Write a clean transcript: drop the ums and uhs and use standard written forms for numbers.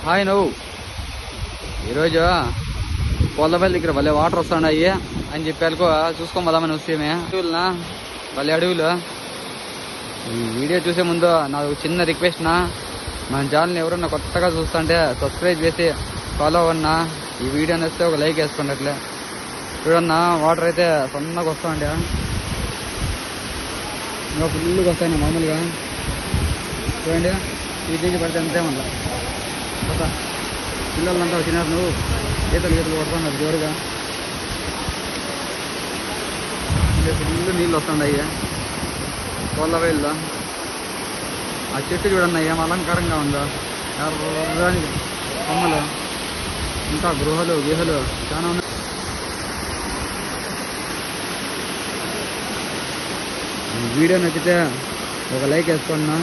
Hi నువ్వు ఈరోజు పొల్లపల్లి దగ్గర భలే వాటర్ వస్తున్నాయి అని చెప్పి అనుకో చూసుకో పోదామని వస్తేమే అడవులనా భలే అడవులు. ఈ వీడియో చూసే ముందు నాకు చిన్న రిక్వెస్ట్ నా, మన ఛానల్ని ఎవరన్నా కొత్తగా చూస్తుంటే సబ్స్క్రైబ్ చేసి ఫాలో అవ్వన్నా. ఈ వీడియో నచ్చితే ఒక లైక్ వేసుకోండి. అట్లే చూడన్నా వాటర్ అయితే సన్నగా వస్తాయండి, ఇంకా ఫుల్గా వస్తాయి మామూలుగా. చూడండి వీటి నుంచి పడితే అంతే మళ్ళీ పిల్లలంతా వచ్చినారు. నువ్వు ఈతలు కొడుతున్నారు జోరుగా, ఫుల్ నీళ్ళు వస్తున్నాయి కోళ్ళవేళ్ళు. ఆ చెట్టు చూడండి ఏం అలంకారంగా ఉందో, ఎర్రని కొమ్మలు, ఇంకా గృహలు గిహలు చాలా ఉన్నాయి. వీడియో నచ్చితే ఒక లైక్ వేసుకోండి.